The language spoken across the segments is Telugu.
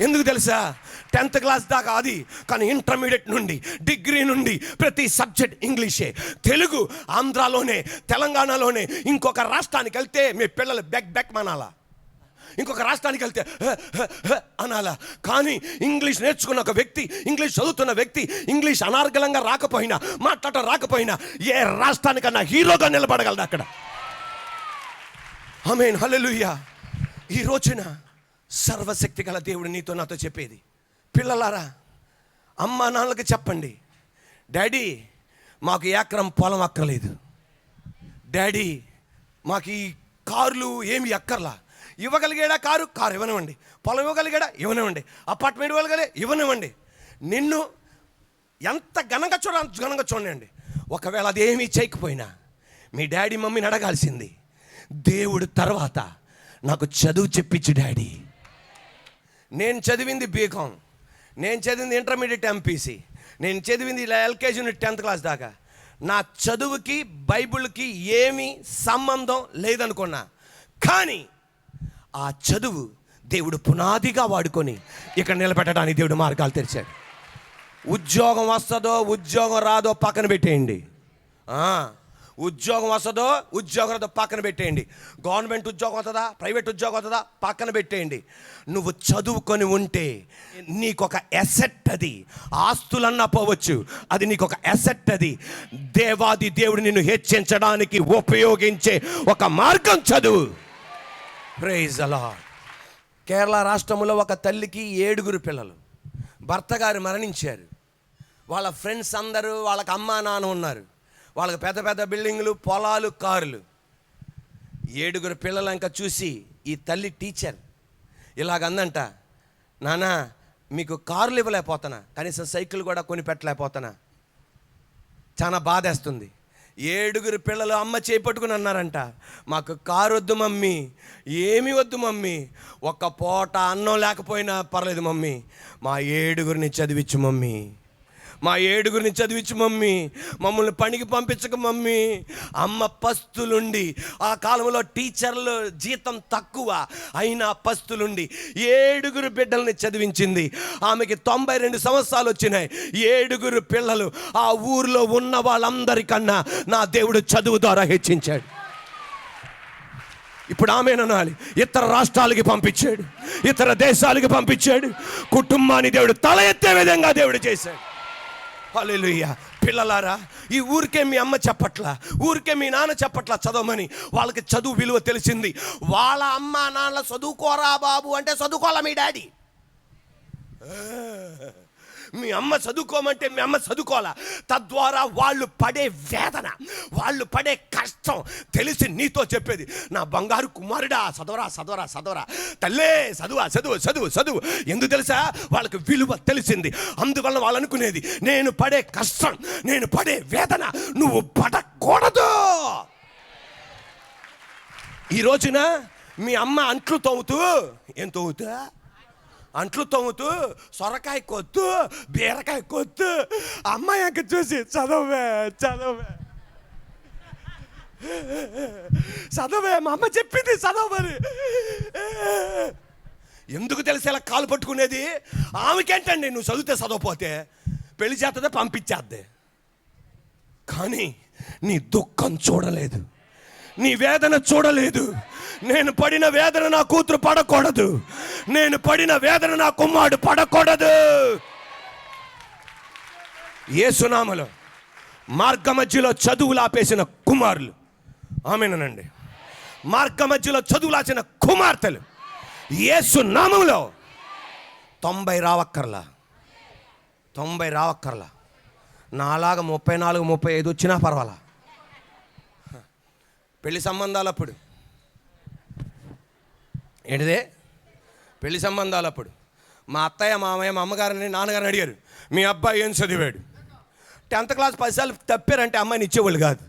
ఎందుకు తెలుసా? 10th క్లాస్ దాకా అది, కానీ ఇంటర్మీడియట్ నుండి డిగ్రీ నుండి ప్రతి సబ్జెక్ట్ ఇంగ్లీషే. తెలుగు ఆంధ్రాలోనే, తెలంగాణలోనే. ఇంకొక రాష్ట్రానికి వెళ్తే మీ పిల్లలు బెక్ అనాలా, ఇంకొక రాష్ట్రానికి వెళ్తే అనాలా. కానీ ఇంగ్లీష్ నేర్చుకున్న ఒక వ్యక్తి, ఇంగ్లీష్ చదువుతున్న వ్యక్తి, ఇంగ్లీష్ అనార్గళంగా రాకపోయినా, మాట్లాడటం రాకపోయినా ఏ రాష్ట్రానికన్నా హీరోగా నిలబడగలడు అక్కడ. ఆమేన్, హల్లెలూయా. ఈ రోజున సర్వశక్తి గల దేవుడు నీతో నాతో చెప్పేది, పిల్లలారా, అమ్మా నాన్నలకు చెప్పండి, డాడీ మాకు ఎకరం పొలం అక్కర్లేదు, డాడీ మాకు ఈ కార్లు ఏమి అక్కర్లా. ఇవ్వగలిగాడా కారు ఇవ్వనివ్వండి, పొలం ఇవ్వగలిగాడా ఇవ్వనివ్వండి, అపార్ట్మెంట్ ఇవ్వగలిగాడే ఇవ్వనివ్వండి. నిన్ను ఎంత ఘనంగా చూడండి. ఒకవేళ అదేమీ చేయకపోయినా మీ డాడీ మమ్మీని అడగాల్సింది, దేవుడు తర్వాత నాకు చదువు చెప్పించు డాడీ. నేను చదివింది బీకాం, నేను చదివింది ఇంటర్మీడియట్ ఎంపీసీ, నేను చదివింది ఎల్కేజీ నుండి 10th క్లాస్ దాకా. నా చదువుకి బైబిల్కి ఏమీ సంబంధం లేదనుకున్నా, కానీ ఆ చదువు దేవుడు పునాదిగా వాడుకొని ఇక్కడ నిలబెట్టడానికి దేవుడు మార్గాలు తెరిచాడు. ఉద్యోగం వస్తుందో ఉద్యోగం రాదో పక్కన పెట్టేయండి, ఉద్యోగం వస్తుందో ఉద్యోగం రాదో పక్కన పెట్టేయండి, గవర్నమెంట్ ఉద్యోగం వస్తుందా ప్రైవేట్ ఉద్యోగం వస్తుందా పక్కన పెట్టేయండి. నువ్వు చదువుకొని ఉంటే నీకొక ఎసెట్, అది ఆస్తులన్నా పోవచ్చు, అది నీకొక ఎసెట్. అది దేవాది దేవుడు నిన్ను హెచ్చించడానికి ఉపయోగించే ఒక మార్గం చదువు. Praise the lord. కేరళ రాష్ట్రంలో ఒక తల్లికి 7 పిల్లలు, భర్త గారు మరణించారు. వాళ్ళ ఫ్రెండ్స్ అందరూ, వాళ్ళకి అమ్మా నాన్న ఉన్నారు, వాళ్ళకి పెద్ద పెద్ద బిల్డింగులు, పొలాలు, కార్లు. 7 పిల్లలు ఇంకా చూసి ఈ తల్లి టీచర్ ఇలాగందంట, నాన్న మీకు కార్లు ఇవ్వలేకపోతున్నా, కనీసం సైకిల్ కూడా కొని పెట్టలేకపోతున్నా, చాలా బాధేస్తుంది. 7 పిల్లలు అమ్మ చేపట్టుకుని అన్నారంట, మాకు కారు వద్దు మమ్మీ, ఏమి వద్దు మమ్మీ, ఒక్క పూట అన్నం లేకపోయినా పర్లేదు మమ్మీ, మా 7 చదివించు మమ్మీ, మా 7 చదివించు మమ్మీ, మమ్మల్ని పనికి పంపించక మమ్మీ. అమ్మ పస్తులుండి, ఆ కాలంలో టీచర్లు జీతం తక్కువ అయినా పస్తులుండి 7 బిడ్డల్ని చదివించింది. ఆమెకి 92 సంవత్సరాలు వచ్చినాయి. 7 పిల్లలు. ఆ ఊరిలో ఉన్న వాళ్ళందరికన్నా నా దేవుడు చదువు ద్వారా హెచ్చించాడు. ఇప్పుడు ఆమెననాలి, ఇతర రాష్ట్రాలకి పంపించాడు, ఇతర దేశాలకి పంపించాడు. కుటుంబాన్ని దేవుడు తల ఎత్తే విధంగా దేవుడు చేశాడు. హల్లెలూయా. పిల్లలారా, ఈ ఊరికే మీ అమ్మ చెప్పట్లా, ఊరికే మీ నాన్న చెప్పట్లా చదవమని. వాళ్ళకి చదువు విలువ తెలిసింది. వాళ్ళ అమ్మ నాన్న చదువుకోరా బాబు అంటే చదువుకోవాలా మీ డాడీ? మీ అమ్మ చదువుకోమంటే మీ అమ్మ చదువుకోవాలా. తద్వారా వాళ్ళు పడే వేదన, వాళ్ళు పడే కష్టం తెలిసి నీతో చెప్పేది, నా బంగారు కుమారుడా చదవరా చదవరా చదవరా, తల్లే చదువా చదువు చదువు చదువు. ఎందుకు తెలుసా? వాళ్ళకి విలువ తెలిసింది. అందువల్ల వాళ్ళు అనుకునేది, నేను పడే కష్టం, నేను పడే వేదన నువ్వు పడకూడదు. ఈ రోజున మీ అమ్మ అంట్లు తవ్వుతూ, ఏం తవ్వుతా, అంట్లు తవ్వుతూ సొరకాయ కొత్తు, బీరకాయ కొత్తు, అమ్మాయి అంక చూసి చదవే చదవే చదవే, మా అమ్మ చెప్పింది చదవని. ఎందుకు తెలిసి ఇలా కాలు పట్టుకునేది? ఆమెకేంటండి, నువ్వు చదివితే చదవపోతే పెళ్లి చేస్తే పంపించేద్దే. కానీ నీ దుఃఖం చూడలేదు, నీ వేదన చూడలేదు. నేను పడిన వేదన నా కూతురు పడకూడదు, నేను పడిన వేదన నా కుమారుడు పడకూడదు. యేసునామములో మార్గ మధ్యలో చదువులు ఆపేసిన కుమారులు, ఆమేనండి, మార్గ మధ్యలో చదువులాచిన కుమార్తెలు యేసునామములో 90 రావక్కర్లా, 90 రావక్కర్లా. నాలాగా 34, 35 వచ్చినా పర్వాలా. పెళ్లి సంబంధాలప్పుడు ఏంటిదే? పెళ్లి సంబంధాలప్పుడు మా అత్తయ్య, మామయ్య, మా అమ్మగారిని, నాన్నగారిని అడిగారు, మీ అబ్బాయి ఏం చదివాడు? 10th క్లాస్ 10 సార్లు తప్పారంటే అమ్మాయిని ఇచ్చేవాళ్ళు కాదు.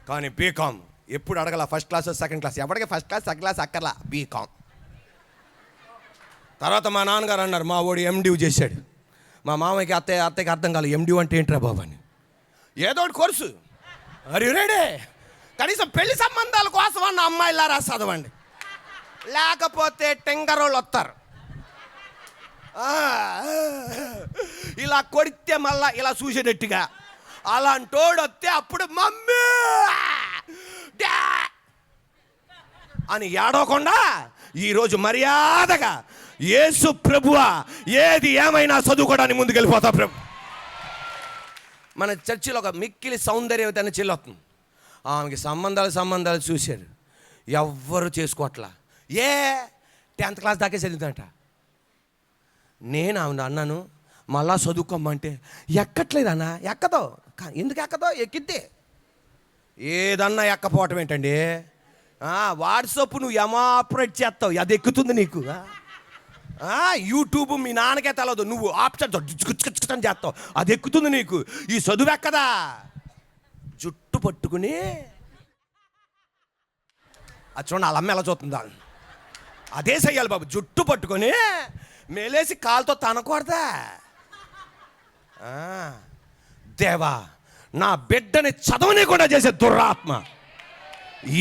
కానీ బీకామ్ ఎప్పుడు అడగల, ఫస్ట్ క్లాస్ సెకండ్ క్లాస్, ఎవరికి ఫస్ట్ క్లాస్ సెకండ్ క్లాస్ అక్కర్లా, బీకామ్. తర్వాత మా నాన్నగారు అన్నారు, మా వాడు ఎండివ్ చేశాడు. మా మామయ్యకి అత్తయ్యకి అర్థం కాలేదు, ఎండివ్ అంటే ఏంట్రా బాబు అని. ఏదో ఒకటి కోర్సు. అరే రెడీ, కనీసం పెళ్లి సంబంధాల కోసం అన్న అమ్మాయిలారా చదవండి, లేకపోతే టెంగరోళ్ళు వస్తారు. ఆ, ఇలా కొడితే మళ్ళా ఇలా చూసేటట్టుగా అలాంటోడు వస్తే అప్పుడు మమ్మీ డా అని ఏడవకుండా ఈరోజు మర్యాదగా యేసు ప్రభువా ఏది ఏమైనా చదువుకోవడానికి ముందుకు వెళ్ళిపోతా ప్రభు. మన చర్చిలో ఒక మిక్కిలి సౌందర్యవతి అని చెల్లొస్తుంది. ఆమెకి సంబంధాలు చూశారు, ఎవ్వరు చేసుకోవట్లా. 10th class దాకే చదువుతాట. నేను ఆమె అన్నాను మళ్ళా చదువుకోమంటే ఎక్కట్లేదన్నా. ఎక్కదో, ఎందుకు ఎక్కదో? ఎక్కిద్దే. ఏదన్నా ఎక్కపోవటం ఏంటండి? వాట్సాప్ నువ్వు ఎమాపరేట్ చేస్తావు, అది ఎక్కుతుంది నీకు. యూట్యూబ్ మీ నాన్నకే తెలదు, నువ్వు ఆప్షన్ అని చేస్తావు, అది ఎక్కుతుంది నీకు. ఈ చదువు ఎక్కదా? జుట్టు పట్టుకుని అది చూడండి, వాళ్ళ అమ్మ ఎలా చూస్తుందా, అదే చెయ్యాలి బాబు. జుట్టు పట్టుకొని మేలేసి కాలుతో తనకూడదా? దేవా, నా బిడ్డని చదవని కూడా చేసే దురాత్మ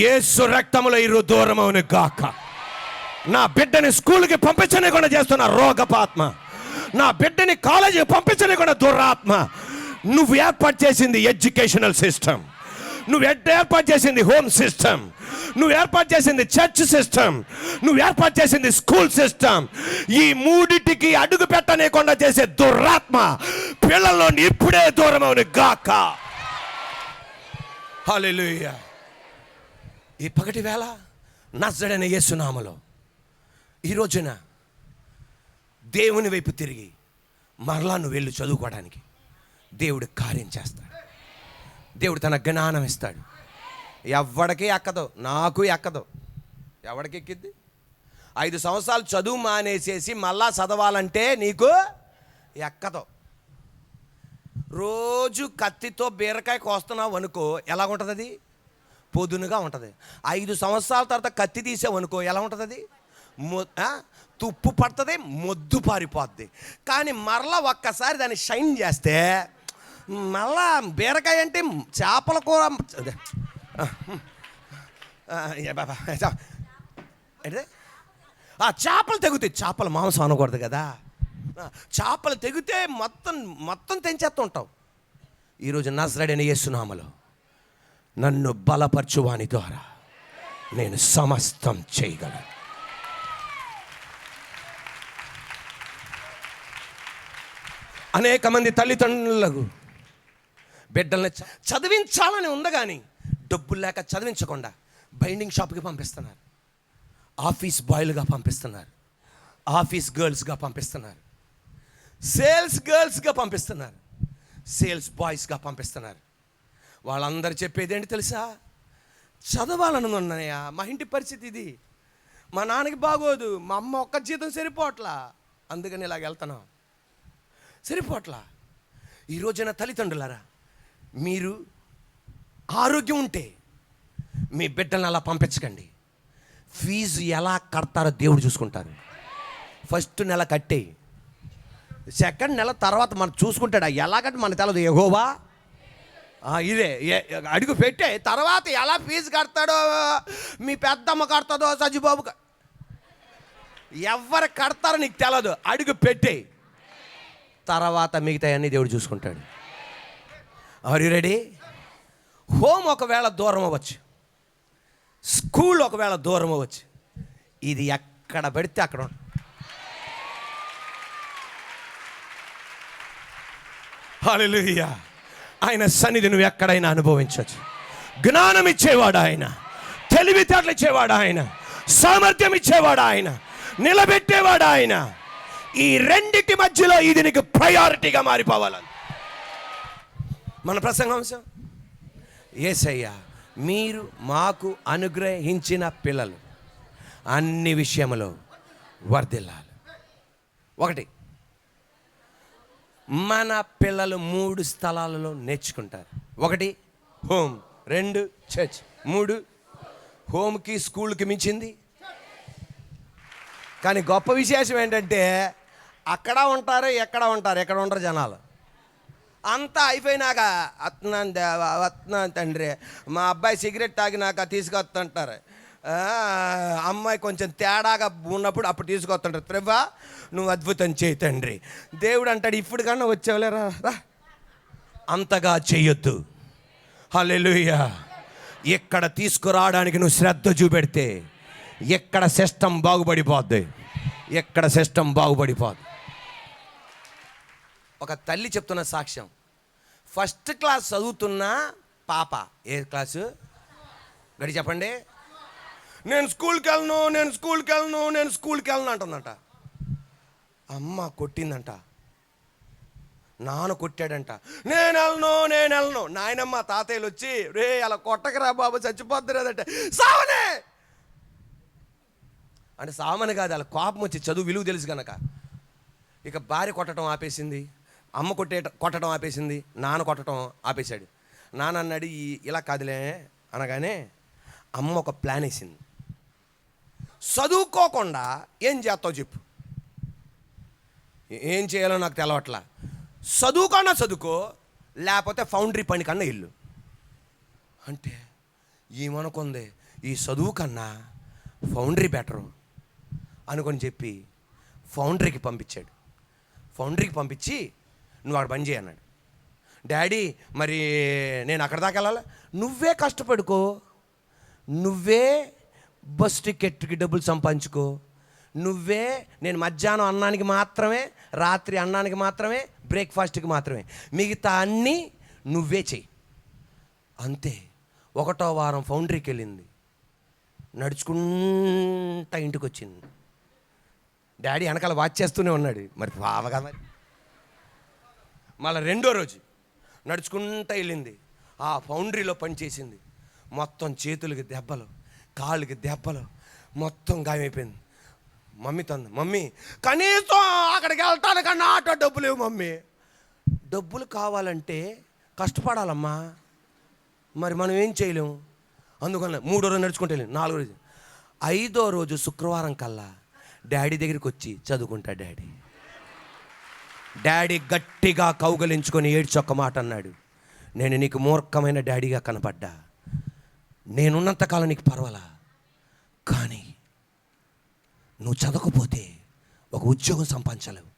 యేసు రక్తములో ఈరోజు దూరమవును గాక. నా బిడ్డని స్కూల్కి పంపించని కూడా చేస్తున్న రోగపాత్మ, నా బిడ్డని కాలేజీకి పంపించని కూడా దురాత్మ. నువ్వు ఏర్పాటు చేసింది ఎడ్యుకేషనల్ సిస్టమ్, నువ్వు ఏర్పాటు చేసింది హోమ్ సిస్టమ్, నువ్వు ఏర్పాటు చేసింది చర్చ్ సిస్టమ్, నువ్వు ఏర్పాటు చేసింది స్కూల్ సిస్టమ్. ఈ మూడిటికి అడుగు పెట్టనేకుండా చేసే దురాత్మ పిల్లల్లో ఇప్పుడే దూరమవును గాక. హల్లెలూయా. ఈ పగటి వేళ నజరేయుడైన యేసు నామములో ఈ రోజున దేవుని వైపు తిరిగి మరలా నువ్వు వెళ్ళి చదువుకోవడానికి దేవుడు కార్యం చేస్తాడు. దేవుడు తన జ్ఞానం ఇస్తాడు. ఎవడికి ఎక్కదు, నాకు ఎక్కదు. ఎవడికి ఎక్కిద్ది? 5 సంవత్సరాలు చదువు మానేసేసి మళ్ళా చదవాలంటే నీకు ఎక్కదు. రోజు కత్తితో బీరకాయ కోస్తున్నావు అనుకో, ఎలాగుంటుంది? అది పొదునుగా ఉంటుంది. 5 సంవత్సరాల తర్వాత కత్తి తీసావు అనుకో, ఎలా ఉంటుంది? అది తుప్పు పడుతుంది, మొద్దు పారిపోద్ది. కానీ మరలా ఒక్కసారి దాన్ని షైన్ చేస్తే మళ్ళా బీరకాయ అంటే చేపల కూర అంటే చేపలు తెగుతాయి. చేపల మాంసం అనకూడదు కదా. చేపలు తెగితే మొత్తం తెంచేస్తూ ఉంటావు. ఈరోజు నజరేయుడైన యేసు నామములో నన్ను బలపరచువాని ద్వారా నేను సమస్తం చేయగలను. అనేక మంది తల్లిదండ్రులకు బిడ్డల్ని చదివించాలని ఉంది, కానీ డబ్బులు లేక చదివించకుండా బైండింగ్ షాప్కి పంపిస్తున్నారు, ఆఫీస్ బాయ్లుగా పంపిస్తున్నారు, ఆఫీస్ గర్ల్స్గా పంపిస్తున్నారు, సేల్స్ గర్ల్స్గా పంపిస్తున్నారు, సేల్స్ బాయ్స్గా పంపిస్తున్నారు. వాళ్ళందరూ చెప్పేది ఏంటి తెలుసా? చదవాలని ఉన్నాయా, మా ఇంటి పరిస్థితి ఇది, మా నాన్నకి బాగోదు, మా అమ్మ ఒక్క జీతం సరిపోవట్లా, అందుకని ఇలాగ వెళ్తున్నాం, సరిపోవట్లా. ఈ రోజున తల్లిదండ్రులారా, మీరు ఆరోగ్యం ఉంటే మీ బిడ్డలను అలా పంపించకండి. ఫీజు ఎలా కడతారో దేవుడు చూసుకుంటారు. ఫస్ట్ నెల కట్టేయి, సెకండ్ నెల తర్వాత మనం చూసుకుంటాడు. ఎలాగంటే మన తెలదు, యెహోవా ఇదే అడుగు పెట్టే తర్వాత ఎలా ఫీజు కడతాడో, మీ పెద్దమ్మ కడతాడో, సజ్జిబాబు ఎవరు కడతారో నీకు తెలదు. అడుగు పెట్టే తర్వాత మిగతా అన్నీ దేవుడు చూసుకుంటాడు. Are you ready? హోమ్ ఒకవేళ దూరం అవ్వచ్చు, స్కూల్ ఒకవేళ దూరం అవ్వచ్చు, ఇది ఎక్కడ పెడితే అక్కడ. హల్లెలూయా. ఆయన సన్నిధి నువ్వు ఎక్కడైనా అనుభవించవచ్చు. జ్ఞానం ఇచ్చేవాడు ఆయన, తెలివితేటలు ఇచ్చేవాడు ఆయన, సామర్థ్యం ఇచ్చేవాడు ఆయన, నిలబెట్టేవాడు ఆయన. ఈ రెండిటి మధ్యలో ఇది నీకు ప్రయారిటీగా మారిపోవాలని మన ప్రసంగాంశం. యేసయ్యా, మీరు మాకు అనుగ్రహించిన పిల్లలు అన్ని విషయములో వర్ధిల్లాలి. 1, మన పిల్లలు 3 స్థలాలలో నేర్చుకుంటారు. 1 హోమ్, 2 చర్చ్, 3 హోమ్కి స్కూల్కి మించింది. కానీ గొప్ప విశేషం ఏంటంటే అక్కడ ఉంటారు, ఎక్కడ ఉండరు జనాలు. అంతా అయిపోయినాక వస్తున్నాను దేవా, వస్తున్నాను తండ్రి, మా అబ్బాయి సిగరెట్ తాగినాక తీసుకొస్తుంటారు. ఆ, అమ్మాయి కొంచెం తేడాగా ఉన్నప్పుడు అప్పుడు తీసుకొస్తుంటారు. త్రివ్వా నువ్వు అద్భుతం చేయి తండ్రి. దేవుడు అంటాడు, ఇప్పుడు కన్నా వచ్చేవాళ్ళరా రా, అంతగా చెయ్యొద్దు. హల్లెలూయా. ఇక్కడ తీసుకురావడానికి నువ్వు శ్రద్ధ చూపెడితే ఎక్కడ సిస్టమ్ బాగుపడిపోద్ది, ఎక్కడ సిస్టమ్ బాగుపడిపోద్ది. ఒక తల్లి చెప్తున్న సాక్ష్యం. ఫస్ట్ క్లాస్ చదువుతున్న పాప, ఏ క్లాసు గడి చెప్పండి, నేను స్కూల్కి వెళ్ళను అంటుందంట. అమ్మ కొట్టిందంట, నాన్న కొట్టాడంట. నేను వెళ్ళను. నాయనమ్మ తాతయ్యలు వచ్చి, రే అలా కొట్టకరా బాబు చచ్చిపోద్దరేదంటే, సావనే అంటే సామని కాదు, అలా కోపం వచ్చి, చదువు విలువ తెలుసు కనుక. ఇక భార్య కొట్టడం ఆపేసింది, అమ్మ కొట్టడం ఆపేసింది, నాన్న కొట్టడం ఆపేశాడు. నాన్న అన్నాడు, ఇలా కాదులే అనగానే అమ్మ ఒక ప్లాన్ వేసింది. చదువుకోకుండా ఏం చేస్తావు చెప్పు, ఏం చేయాలో నాకు తెలవట్లా. చదువుకో, లేకపోతే ఫౌండరీ పని కన్నా ఇల్లు అంటే ఏమనుకుంది, ఈ చదువు కన్నా ఫౌండరీ బెటరు అనుకొని చెప్పి ఫౌండరీకి పంపించాడు. ఫౌండరీకి పంపించి నువ్వు అక్కడ పని చేయన్నాడు. డాడీ మరి నేను అక్కడ దాకా వెళ్ళాలి, నువ్వే కష్టపడుకో, నువ్వే బస్ టికెట్కి డబ్బులు సంపాదించుకో, నువ్వే, నేను మధ్యాహ్నం అన్నానికి మాత్రమే, రాత్రి అన్నానికి మాత్రమే, బ్రేక్ఫాస్ట్కి మాత్రమే, మిగతా అన్నీ నువ్వే చెయ్యి అంతే. 1వ వారం ఫౌండరీకి వెళ్ళింది, నడుచుకుంటా ఇంటికి వచ్చింది. డాడీ వెనకాల వాచ్ చేస్తూనే ఉన్నాడు, మరి బావగా మరి. మళ్ళీ 2వ రోజు నడుచుకుంటా వెళ్ళింది, ఆ ఫౌండరీలో పని చేసింది. మొత్తం చేతులకి దెబ్బలు, కాళ్ళకి దెబ్బలు, మొత్తం గాయమైపోయింది. మమ్మీ తంది, మమ్మీ కనీసం అక్కడికి వెళ్తానికన్నా ఆటో డబ్బు లేవు మమ్మీ. డబ్బులు కావాలంటే కష్టపడాలమ్మా, మరి మనం ఏం చేయలేము. అందుకని 3వ రోజు నడుచుకుంటూ వెళ్ళింది. 4వ రోజు, 5వ రోజు శుక్రవారం కల్లా డాడీ దగ్గరికి వచ్చి చదువుకుంటా డాడీ గట్టిగా కౌగలించుకొని ఏడ్చొక్క మాట అన్నాడు, నేను నీకు మూర్ఖమైన డాడీగా కనపడ్డా, నేనున్నంతకాలం నీకు పర్వాలా, కానీ నువ్వు చదవకపోతే ఒక ఉద్యోగం సంపాదించలేవు,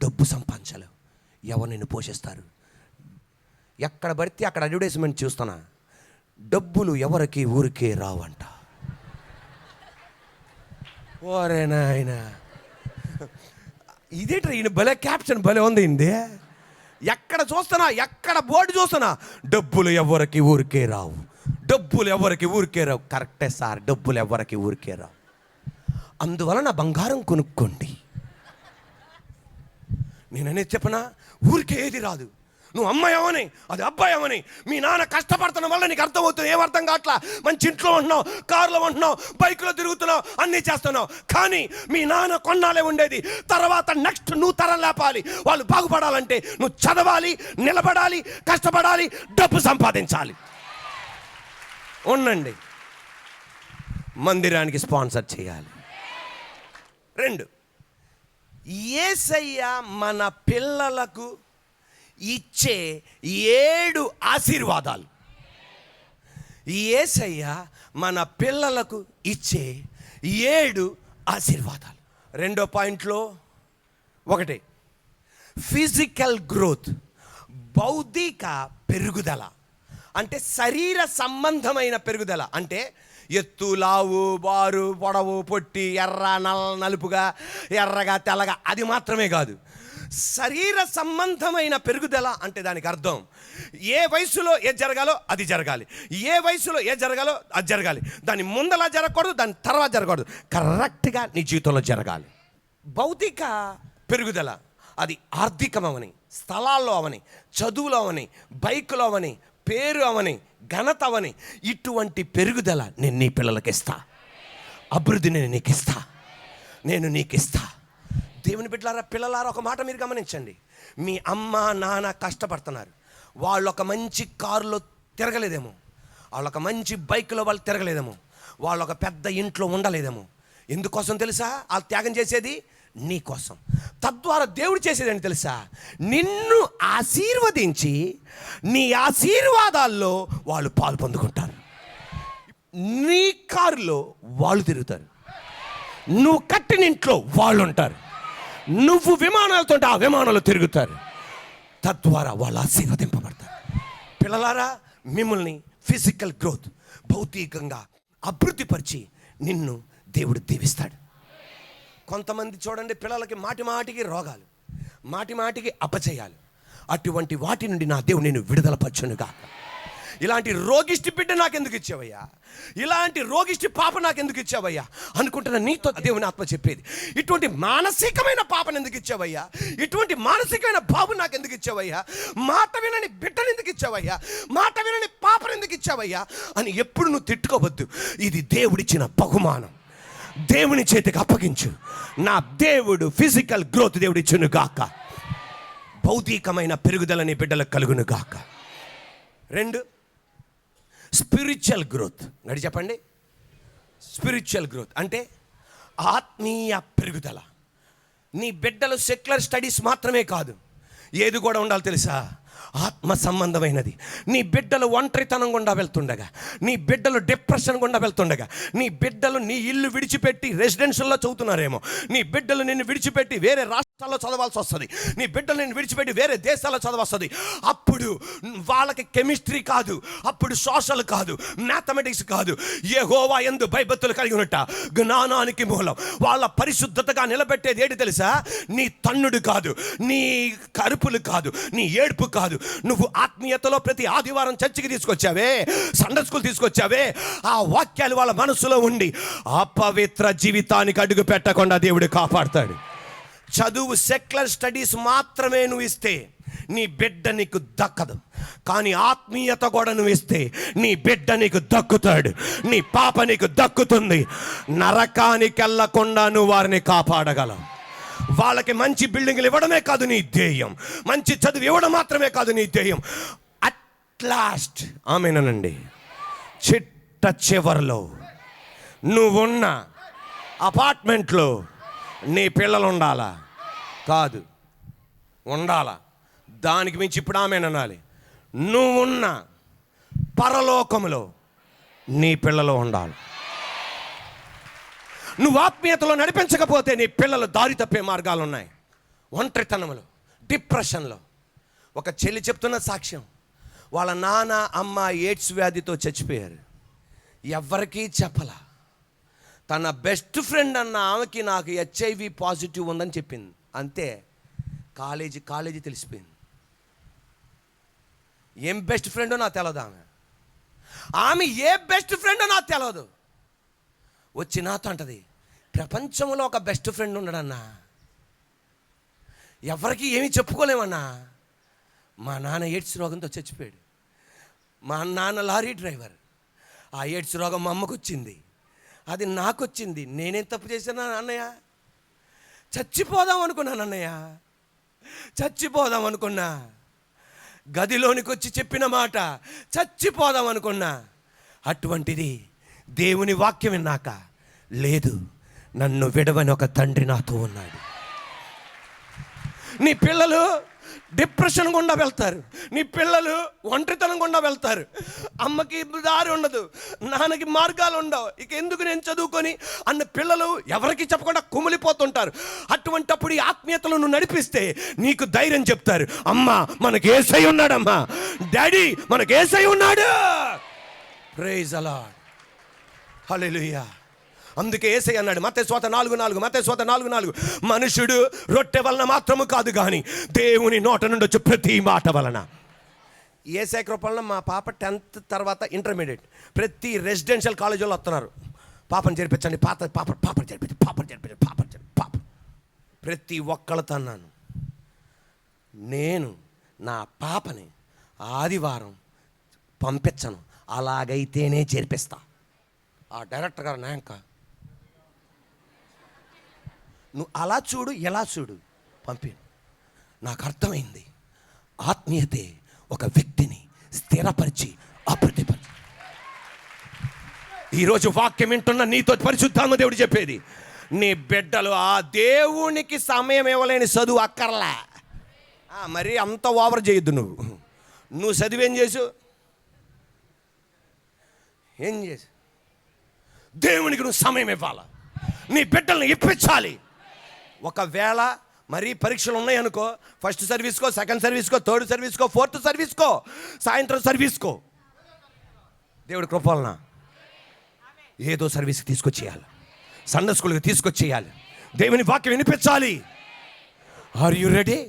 డబ్బు సంపాదించలేవు, ఎవరు నిన్ను పోషిస్తారు. ఎక్కడ పడితే అక్కడ అడ్వర్టైజ్మెంట్ చూస్తున్నా, డబ్బులు ఎవరికి ఊరికే రావంట. ఓరే నాయన, ఇదేంటి ఈయన భలే క్యాప్షన్ భలే ఉంది ఇంది. ఎక్కడ చూస్తున్నా, ఎక్కడ బోర్డు చూస్తున్నా, డబ్బులు ఎవరికి ఊరికే రావు, డబ్బులు ఎవరికి ఊరికే రావు. కరెక్టే సార్, డబ్బులు ఎవరికి ఊరికే రావు. అందువలన బంగారం కొనుక్కోండి. నేననేది చెప్పనా, ఊరికే ఏది రాదు. నువ్వు అమ్మాయి అవని, అది అబ్బాయి అవని, మీ నాన్న కష్టపడుతున్న వల్ల నీకు అర్థమవుతుంది. ఏమర్థం కావట్లా, మంచి ఇంట్లో ఉంటున్నావు, కారులో ఉంటున్నావు, బైక్లో తిరుగుతున్నావు, అన్నీ చేస్తున్నావు, కానీ మీ నాన్న కొన్నాళ్ళే ఉండేది. తర్వాత నెక్స్ట్ నువ్వు తరం లేపాలి. వాళ్ళు బాగుపడాలంటే నువ్వు చదవాలి, నిలబడాలి, కష్టపడాలి, డబ్బు సంపాదించాలి. ఉండండి, మందిరానికి స్పాన్సర్ చేయాలి. 2, యేసయ్య మన పిల్లలకు ఇచ్చే 7 ఆశీర్వాదాలు. యేసయ్య మన పిల్లలకు ఇచ్చే 7 ఆశీర్వాదాలు. 2వ పాయింట్లో 1, ఫిజికల్ గ్రోత్, భౌతిక పెరుగుదల. అంటే శరీర సంబంధమైన పెరుగుదల. అంటే ఎత్తు, లావు, బారు, పొడవు, పొట్టి, ఎర్ర, నలుపుగా, ఎర్రగా, తెల్లగా, అది మాత్రమే కాదు. శరీర సంబంధమైన పెరుగుదల అంటే దానికి అర్థం, ఏ వయసులో ఏది జరగాలో అది జరగాలి, ఏ వయసులో ఏది జరగాలో అది జరగాలి. దాని ముందలా జరగకూడదు, దాని తర్వాత జరగకూడదు, కరెక్ట్గా నీ జీవితంలో జరగాలి. భౌతిక పెరుగుదల అది ఆర్థికం అవని, స్థలాల్లో అవని, చదువులో అవని, బైకులో అవని, పేరు అవని, ఘనత అవని, ఇటువంటి పెరుగుదల నేను నీ పిల్లలకి ఇస్తా. అభివృద్ధి నేను నీకు ఇస్తా, నేను నీకు ఇస్తా. దేవుని బిడ్డలారా, పిల్లలారా, ఒక మాట మీరు గమనించండి. మీ అమ్మ నాన్న కష్టపడుతున్నారు, వాళ్ళు ఒక మంచి కారులో తిరగలేదేమో, వాళ్ళు ఒక మంచి బైక్లో వాళ్ళు తిరగలేదేమో, వాళ్ళు ఒక పెద్ద ఇంట్లో ఉండలేదేమో. ఎందుకోసం తెలుసా వాళ్ళు త్యాగం చేసేది? నీ కోసం. తద్వారా దేవుడు చేసేదని తెలుసా, నిన్ను ఆశీర్వదించి నీ ఆశీర్వాదాల్లో వాళ్ళు పాలు పొందుకుంటారు. నీ కారులో వాళ్ళు తిరుగుతారు, నువ్వు కట్టిన ఇంట్లో వాళ్ళు ఉంటారు, నువ్వు విమానాలతో ఆ విమానాలు తిరుగుతారు. తద్వారా వాళ్ళు ఆశీర్వదింపబడతారు. పిల్లలారా, మిమ్మల్ని ఫిజికల్ గ్రోత్, భౌతికంగా అభివృద్ధిపరిచి నిన్ను దేవుడు దీవిస్తాడు. కొంతమంది చూడండి, పిల్లలకి మాటి మాటికి రోగాలు, మాటి మాటికి అపజయాలు. అటువంటి వాటి నుండి నా దేవుడు నేను విడుదలపరచునుగా. ఇలాంటి రోగిష్టి బిడ్డ నాకెందుకు ఇచ్చావయ్యా, ఇలాంటి రోగిష్టి పాప నాకెందుకు ఇచ్చావయ్యా అనుకుంటున్న నీతో దేవుని ఆత్మ చెప్పేది, ఇటువంటి మానసికమైన పాపను ఎందుకు ఇచ్చావయ్యా, ఇటువంటి మానసికమైన బాబు నాకెందుకు ఇచ్చావయ్యా, మాట వినని బిడ్డను ఎందుకు ఇచ్చావయ్యా, మాట వినని పాపను ఎందుకు ఇచ్చావయ్యా అని ఎప్పుడు నువ్వు తిట్టుకోవద్దు. ఇది దేవుడిచ్చిన బహుమానం, దేవుని చేతికి అప్పగించు. నా దేవుడు ఫిజికల్ గ్రోత్ దేవుడిచ్చును గాక, భౌతికమైన పెరుగుదలని బిడ్డలకు కలుగును గాక. 2, స్పిరిచువల్ గ్రోత్. నడి చెప్పండి. స్పిరిచువల్ గ్రోత్ అంటే ఆత్మీయ పెరుగుదల. నీ బిడ్డలు సెక్యులర్ స్టడీస్ మాత్రమే కాదు, ఏది కూడా ఉండాలి తెలుసా? ఆత్మ సంబంధమైనది. నీ బిడ్డలు ఒంటరితనం గుండా వెళ్తుండగా, నీ బిడ్డలు డిప్రెషన్ గుండా వెళ్తుండగా, నీ బిడ్డలు నీ ఇల్లు విడిచిపెట్టి రెసిడెన్షియల్లో చదువుతున్నారేమో, నీ బిడ్డలు నిన్ను విడిచిపెట్టి వేరే రాష్ట్రాల్లో చదవాల్సి వస్తుంది, నీ బిడ్డలు నిన్ను విడిచిపెట్టి వేరే దేశాల్లో చదవస్తుంది. అప్పుడు వాళ్ళకి కెమిస్ట్రీ కాదు, అప్పుడు సోషల్ కాదు, మ్యాథమెటిక్స్ కాదు, యెహోవా యందు భయభక్తులు కలిగి ఉన్నట్ట జ్ఞానానికి మూలం. వాళ్ళ పరిశుద్ధతగా నిలబెట్టేది ఏంటి తెలుసా? నీ తన్నుడు కాదు, నీ కరుపులు కాదు, నీ ఏడుపు కాదు. నువ్వు ఆత్మీయతలో ప్రతి ఆదివారం చర్చికి తీసుకొచ్చావే, సండే స్కూల్ తీసుకొచ్చావే, ఆ వాక్యాలు వాళ్ళ మనసులో ఉండి అపవిత్ర జీవితానికి అడుగు పెట్టకుండా దేవుడు కాపాడుతాడు. చదువు సెక్యులర్ స్టడీస్ మాత్రమే నువ్వు ఇస్తే నీ బిడ్డ నీకు దక్కదు, కానీ ఆత్మీయత కూడా నువ్వు ఇస్తే నీ బిడ్డ నీకు దక్కుతాడు, నీ పాప నీకు దక్కుతుంది. నరకానికి వెళ్ళకుండా నువ్వు వారిని కాపాడగలవు. వాళ్ళకి మంచి బిల్డింగ్లు ఇవ్వడమే కాదు నీ ధ్యేయం, మంచి చదువు ఇవ్వడం మాత్రమే కాదు నీ ధ్యేయం. అట్ లాస్ట్ ఆమెనండి, చిట్ట చివరిలో నువ్వున్న అపార్ట్మెంట్లో నీ పిల్లలు ఉండాలా? కాదు, ఉండాలా. దానికి మించి ఇప్పుడు ఆమెననాలి, నువ్వున్న పరలోకములో నీ పిల్లలు ఉండాలి. నువ్వు ఆత్మీయతలో నడిపించకపోతే నీ పిల్లలు దారి తప్పే మార్గాలు ఉన్నాయి. ఒంటరితనంలో, డిప్రెషన్లో. ఒక చెల్లి చెప్తున్న సాక్ష్యం, వాళ్ళ నాన్న అమ్మ ఎయిడ్స్ వ్యాధితో చచ్చిపోయారు, ఎవరికీ చెప్పలా. తన బెస్ట్ ఫ్రెండ్ అన్న ఆమెకి నాకు HIV పాజిటివ్ ఉందని చెప్పింది. అంతే, కాలేజీ తెలిసిపోయింది. ఏం బెస్ట్ ఫ్రెండో నాకు తెలియదు. ఆమె ఏ బెస్ట్ ఫ్రెండో నాకు తెలియదు. వచ్చి నాతో అంటది, ప్రపంచంలో ఒక బెస్ట్ ఫ్రెండ్ ఉన్నాడన్నా, ఎవరికి ఏమీ చెప్పుకోలేమన్నా. మా నాన్న ఎయిడ్స్ రోగంతో చచ్చిపోయాడు. మా నాన్న లారీ డ్రైవర్. ఆ ఎయిడ్స్ రోగం మా అమ్మకు వచ్చింది, అది నాకు వచ్చింది. నేనేం తప్పు చేశాను అన్నయ్య? చచ్చిపోదాం అనుకున్నాను అన్నయ్య, చచ్చిపోదాం అనుకున్నా. గదిలోనికి వచ్చి చెప్పిన మాట చచ్చిపోదాం అనుకున్నా. అటువంటిది దేవుని వాక్యం విన్నాక, లేదు, నన్ను విడవని ఒక తండ్రి నాతో ఉన్నాడు. నీ పిల్లలు డిప్రెషన్ గుండా వెళ్తారు, నీ పిల్లలు ఒంటరితనం గుండా వెళ్తారు. అమ్మకి దారి ఉండదు, నాన్నకి మార్గాలు ఉండవు. ఇక ఎందుకు నేను చదువుకొని అన్న పిల్లలు ఎవరికి చెప్పకుండా కుమిలిపోతుంటారు. అటువంటప్పుడు ఈ ఆత్మీయతలు నువ్వు నడిపిస్తే నీకు ధైర్యం చెప్తారు, అమ్మా మనకి యేసై ఉన్నాడమ్మా, డాడీ మనకి యేసై ఉన్నాడు. ప్రైజ్ ది లార్డ్, హల్లెలూయా. అందుకే యేసయ్య అన్నాడు మత్తయి సువార్త 4:4, మనుషుడు రొట్టె వలన మాత్రము కాదు కానీ దేవుని నోట నుండి వచ్చే ప్రతి మాట వలన. యేసయ్య కృపలన మా పాప 10th తర్వాత ఇంటర్మీడియట్ ప్రతి రెసిడెన్షియల్ కాలేజీలో వస్తున్నారు. పాపను చేర్పించండి, పాపను చేర్పించండి. ప్రతి ఒక్కళ్ళతో అన్నాను, నేను నా పాపని ఆదివారం పంపించను, అలాగైతేనే చేర్పిస్తా. ఆ డైరెక్టర్ గారు నాయంక, నువ్వు అలా చూడు ఎలా చూడు పంపి. నాకు అర్థమైంది, ఆత్మీయతే ఒక వ్యక్తిని స్థిరపరిచి అభివృద్ధిపరిచి. ఈరోజు వాక్యం వింటున్న నీతో పరిశుద్ధాత్మ దేవుడు చెప్పేది, నీ బిడ్డలు ఆ దేవునికి సమయం ఇవ్వలేని చదువు అక్కర్లే. మరి అంత ఓవర్ చేయొద్దు. నువ్వు చదివేం చేసు, ఏం చేసు దేవునికి నువ్వు సమయం ఇవ్వాలి, నీ బిడ్డల్ని ఇప్పించాలి. ఒకవేళ మరీ పరీక్షలు ఉన్నాయనుకో, ఫస్ట్ సర్వీస్కో, సెకండ్ సర్వీస్కో, థర్డ్ సర్వీస్కో, ఫోర్త్ సర్వీస్కో, సాయంత్రం సర్వీస్కో, దేవుడి కృప వలన ఏదో సర్వీస్కి తీసుకొచ్చేయాలి, సండే స్కూల్కి తీసుకొచ్చేయాలి, దేవుని వాక్యం వినిపించాలి. Are you ready?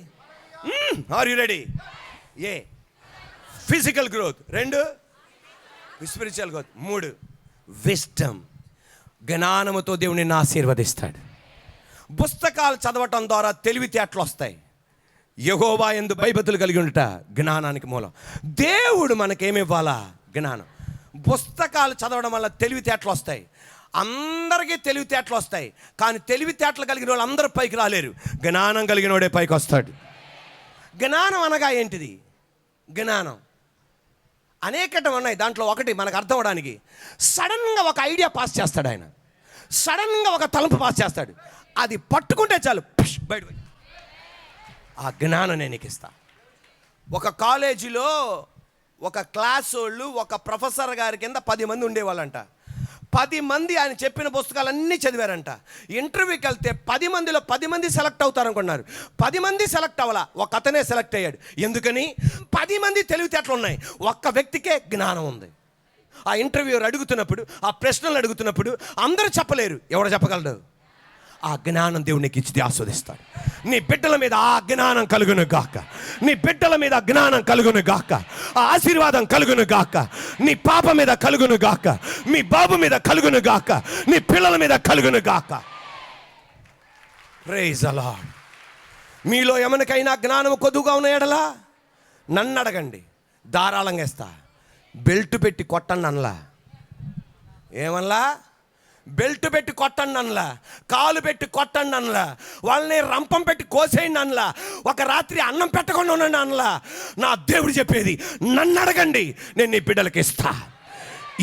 Are you ready? A physical growth, 2 spiritual growth, 3 wisdom, జ్ఞానముతో దేవుని ఆశీర్వదిస్తాడు. పుస్తకాలు చదవటం ద్వారా తెలివితేటలు వస్తాయి. యెహోవా యందు భయభక్తులు కలిగి ఉండుట జ్ఞానానికి మూలం. దేవుడు మనకేమివ్వాలా? జ్ఞానం. పుస్తకాలు చదవడం వల్ల తెలివితేటలు వస్తాయి, అందరికీ తెలివితేటలు వస్తాయి. కానీ తెలివితేటలు కలిగిన వాళ్ళు అందరూ పైకి రాలేరు, జ్ఞానం కలిగిన వాడే పైకి వస్తాడు. జ్ఞానం అనగా ఏంటిది? జ్ఞానం అనేకటం ఉన్నాయి. దాంట్లో ఒకటి మనకు అర్థం అవడానికి, సడన్గా ఒక ఐడియా పాస్ చేస్తాడు ఆయన, సడన్గా ఒక తలంపు పాస్ చేస్తాడు, అది పట్టుకుంటే చాలు బయటకు. ఆ జ్ఞానం నేను నీకు ఇస్తా. ఒక కాలేజీలో ఒక క్లాస్ వాళ్ళు ఒక ప్రొఫెసర్ గారి కింద 10 మంది ఉండేవాళ్ళంట. 10 మంది ఆయన చెప్పిన పుస్తకాలన్నీ చదివారంట. ఇంటర్వ్యూకి వెళ్తే 10 మందిలో 10 మంది సెలెక్ట్ అవుతారనుకున్నారు. 10 మంది సెలెక్ట్ అవ్వాల, ఒక అతనే సెలెక్ట్ అయ్యాడు. ఎందుకని? 10 మంది తెలివితేటలు ఉన్నాయి, ఒక్క వ్యక్తికే జ్ఞానం ఉంది. ఆ ఇంటర్వ్యూ అడుగుతున్నప్పుడు, ఆ ప్రశ్నలు అడుగుతున్నప్పుడు అందరూ చెప్పలేరు, ఎవరు చెప్పగలడు? ఆ జ్ఞానం దేవునికి ఇచ్చి ఆస్వాదిస్తాడు. నీ బిడ్డల మీద ఆ జ్ఞానం కలుగును గాక, నీ బిడ్డల మీద జ్ఞానం కలుగును గాక, ఆ ఆశీర్వాదం కలుగును గాక, నీ పాప మీద కలుగును గాక, మీ బాబు మీద కలుగును గాక, నీ పిల్లల మీద కలుగును గాక. Praise the lord. మీలో ఎవరికైనా జ్ఞానం కొద్దుగా ఉన్న ఎడలా నన్ను అడగండి, ధారాళంగా ఇస్తా. బెల్ట్ పెట్టి కొట్టండి అనలా, ఏమనలా? బెల్ట్ పెట్టి కొట్టండి అనలా, కాలు పెట్టి కొట్టండి అనలా, వాళ్ళని రంపం పెట్టి కోసేయండి అనలా, ఒక రాత్రి అన్నం పెట్టకుండా ఉండండి అనలా. నా దేవుడు చెప్పేది, నన్ను అడగండి, నేను నీ బిడ్డలకి ఇస్తా.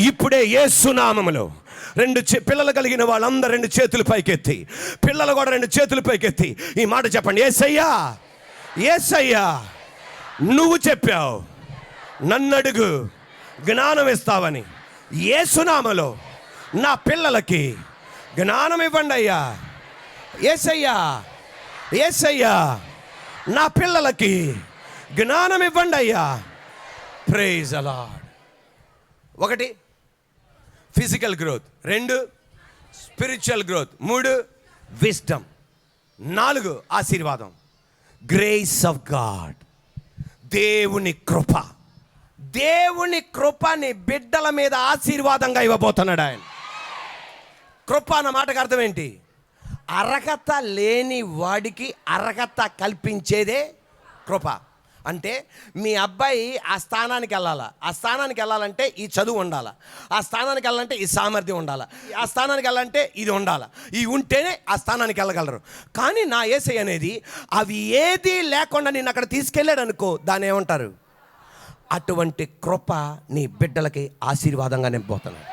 ఇప్పుడే యేసు నామములో 2 పిల్లలు కలిగిన వాళ్ళందరూ 2 చేతులు పైకెత్తి, పిల్లలు కూడా 2 చేతులు పైకెత్తి ఈ మాట చెప్పండి. యేసయ్యా, యేసయ్యా, నువ్వు చెప్పావు నన్ను అడుగు జ్ఞానం ఇస్తావని. యేసు నామములో నా పిల్లలకి జ్ఞానం ఇవ్వండి అయ్యా. యేసయ్యా, యేసయ్యా, నా పిల్లలకి జ్ఞానం ఇవ్వండి అయ్యా. Praise the lord. 1 physical growth, 2 spiritual growth, 3 wisdom, 4 ఆశీర్వాదం, గ్రేస్ ఆఫ్ గాడ్, దేవుని కృప. దేవుని కృప నీ బిడ్డల మీద ఆశీర్వాదంగా ఇవ్వబోతున్నాడు ఆయన. కృప అన్న మాటకు అర్థం ఏంటి? అర్హత లేని వాడికి అర్హత కల్పించేదే కృప. అంటే మీ అబ్బాయి ఆ స్థానానికి వెళ్ళాలా, ఆ స్థానానికి వెళ్ళాలంటే ఈ చదువు ఉండాలా, ఆ స్థానానికి వెళ్ళాలంటే ఈ సామర్థ్యం ఉండాలా, ఆ స్థానానికి వెళ్ళాలంటే ఇది ఉండాలా, ఇవి ఉంటేనే ఆ స్థానానికి వెళ్ళగలరు. కానీ నా యేసయ్య అనేది అవి ఏది లేకుండా నేను అక్కడ తీసుకెళ్ళాడు అనుకో, దాన్ని ఏమంటారు? అటువంటి కృప నీ బిడ్డలకి ఆశీర్వాదంగా నింపబోతున్నాడు.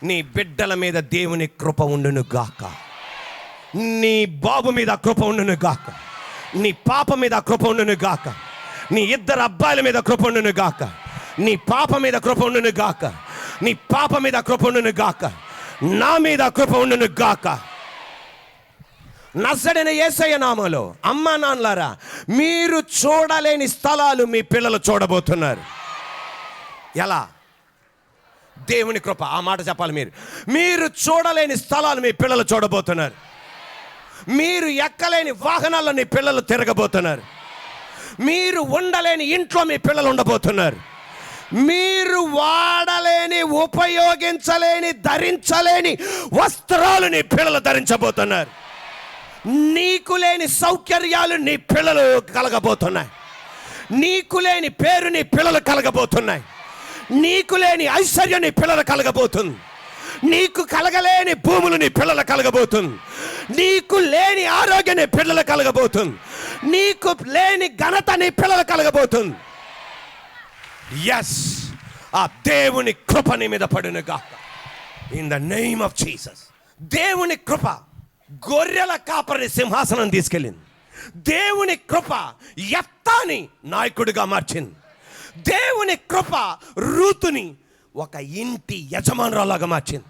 నీ బిడ్డల మీద దేవుని కృప ఉండును గాక, నీ బాబు మీద కృప ఉండును గాక, నీ పాప మీద కృప ఉండును గాక, నీ 2 అబ్బాయిల మీద కృప ఉండును గాక, నీ పాప మీద కృప ఉండును గాక, నీ పాప మీద కృప ఉండును గాక, నా మీద కృప ఉండును గాక. నజరేయుడైన యేసయ్య నామములో అమ్మా నాన్నలారా, మీరు చూడలేని స్థలాలు మీ పిల్లలు చూడబోతున్నారు. ఎలా? దేవుని కృప. ఆ మాట చెప్పాలి. మీరు చూడలేని స్థలాలు మీ పిల్లలు చూడబోతున్నారు. మీరు ఎక్కలేని వాహనాల్లో మీ పిల్లలు తిరగబోతున్నారు. మీరు ఉండలేని ఇంట్లో మీ పిల్లలు ఉండబోతున్నారు. మీరు వాడలేని, ఉపయోగించలేని, ధరించలేని వస్త్రాలు నీ పిల్లలు ధరించబోతున్నారు. నీకు లేని సౌకర్యాలు నీ పిల్లలు కలగబోతున్నాయి. నీకు లేని పేరు నీ పిల్లలు కలగబోతున్నాయి. నీకు లేని ఐశ్వర్యం నీ పిల్లలు కలగబోతుంది. నీకు కలగలేని భూములు నీ పిల్లలు కలగబోతుంది. నీకు లేని ఆరోగ్యం నీ పిల్లలు కలగబోతుంది. నీకు లేని ఘనత నీ పిల్లలు కలగబోతుంది. ఎస్, ఆ దేవుని కృప నీ మీద పడును గాక in the name of Jesus. దేవుని కృప గొర్రెల కాపరిని సింహాసనం తీసుకెళ్ళింది. దేవుని కృప యెఫ్తాని నాయకుడిగా మార్చింది. దేవుని కృప రూతుని ఒక ఇంటి యజమానురాలాగా మార్చింది.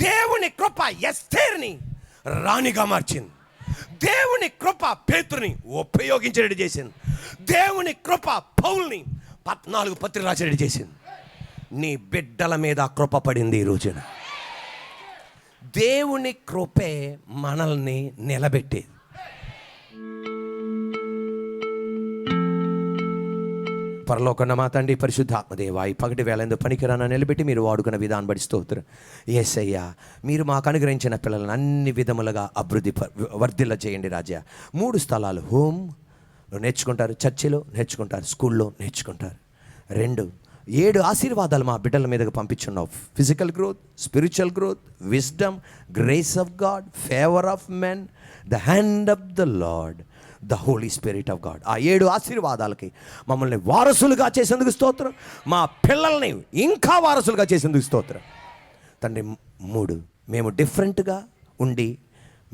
దేవుని కృప ఎస్తేరుని రాణిగా మార్చింది. దేవుని కృప పేతురుని ఉపయోగించేటట్టు చేసింది. దేవుని కృప పౌల్ని 14 పత్రికలు రాసేటట్టు చేసింది. నీ బిడ్డల మీద కృప పడింది ఈ రోజున. దేవుని కృపే మనల్ని నిలబెట్టేది. పరలోకన్న మా తండ్రి పరిశుద్ధాత్మదేవా, ఈ పగటి వేళ ఎందుకు పనికిరాన నిలబెట్టి మీరు వాడుకున్న విధానం బట్టి స్తోత్రం. యేసయ్యా, మీరు మాకు అనుగ్రహించిన పిల్లలను అన్ని విధములుగా అభివృద్ధి వర్ధిల్ల చేయండి రాజా. 3 స్థలాలు, హోమ్లో నేర్చుకుంటారు, చర్చిలో నేర్చుకుంటారు, స్కూల్లో నేర్చుకుంటారు. 2, 7 ఆశీర్వాదాలు మా బిడ్డల మీదకి పంపించున్నావు. Physical growth, spiritual growth, wisdom, grace of God, favour of men, the hand of the Lord, the Holy Spirit of God. ఆ 7 ఆశీర్వాదాలకి మమ్మల్ని వారసులుగా చేసేందుకు స్తోత్రం. మా పిల్లల్ని ఇంకా వారసులుగా చేసేందుకు స్తోత్రం తండ్రి. 3, మేము డిఫరెంట్గా ఉండి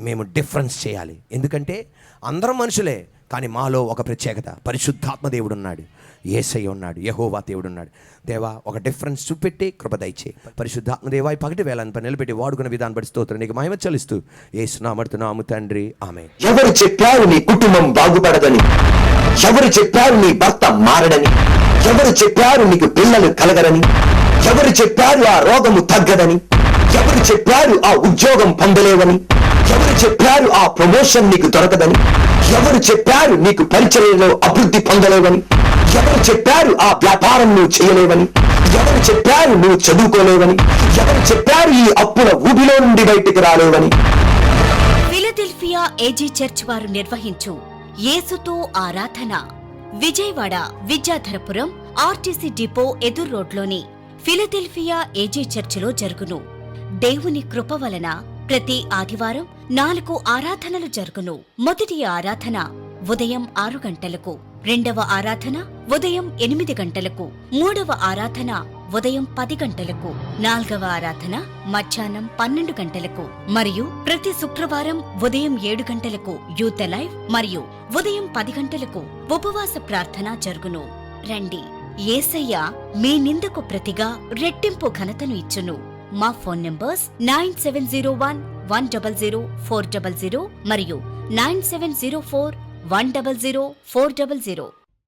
మేము డిఫరెన్స్ చేయాలి. ఎందుకంటే అందరం మనుషులే, కానీ మాలో ఒక ప్రత్యేకత. పరిశుద్ధాత్మ దేవుడు ఉన్నాడు, యేసయ్య ఉన్నాడు, యెహోవా దేవుడు ఉన్నాడు. దేవా, ఒక డిఫరెన్స్ చూపెట్టి కృప దయచేయి. పరిశుద్ధాత్మ దేవా, ఈ పగటి వేళను నిలబెట్టి వాడుకున్న విధానం బట్టి స్తోత్రం. నీకు మహిమ చెల్లిస్తూ యేసు నామమున తండ్రి, ఆమేన్. ఎవరు చెప్పారు నీ కుటుంబం బాగుపడదని? ఎవరు చెప్పారు నీ భర్త మారడని? ఎవరు చెప్పారు నీకు పిల్లలు కలగరని? ఎవరు చెప్పారు ఆ రోగము తగ్గదని? ఎవరు చెప్పారు ఆ ఉద్యోగం పొందలేవని? ఎవరు చెప్పారు ఆ ప్రమోషన్ నీకు దొరకదని? ఎవరు చెప్పారు నీకు పరిచర్యలో అభివృద్ధి పొందలేవని? ఎవరు చెప్పారు ఆ వ్యాపారం నువ్వు చేయలేవని? ఎవరు చెప్పారు నువ్వు చదువుకోలేవని? ఎవరు చెప్పారు ఈ అప్పుల ఊబిలో నుండి బయటికి రాలేవని? ఫిలదెల్ఫియా ఏజీ చర్చ్ వారు నిర్వహించు యేసుతో ఆరాధన విజయవాడ విద్యాధరపురం ఆర్టీసీ డిపో ఎదురు రోడ్లోని ఫిలదెల్ఫియా ఏజీ చర్చిలో జరుగును. దేవుని కృప వలన ప్రతి ఆదివారం 4 ఆరాధనలు జరుగును. మొదటి ఆరాధన ఉదయం 6 గంటలకు, రెండవ ఆరాధన ఉదయం 8 గంటలకు, మూడవ ఆరాధన ఉదయం 10 గంటలకు, 4వ ఆరాధన మధ్యాహ్నం 12 గంటలకు మరియు ప్రతి శుక్రవారం ఉదయం 7 గంటలకు యూత్ లైవ్ మరియు ఉదయం 10 గంటలకు ఉపవాస ప్రార్థన జరుగును. రండి, యేసయ్య మీ నిందకు ప్రతిగా రెట్టింపు ఘనతను ఇచ్చును. మా ఫోన్ నంబర్స్ 9701-100-400 మరియు 9704-100-400.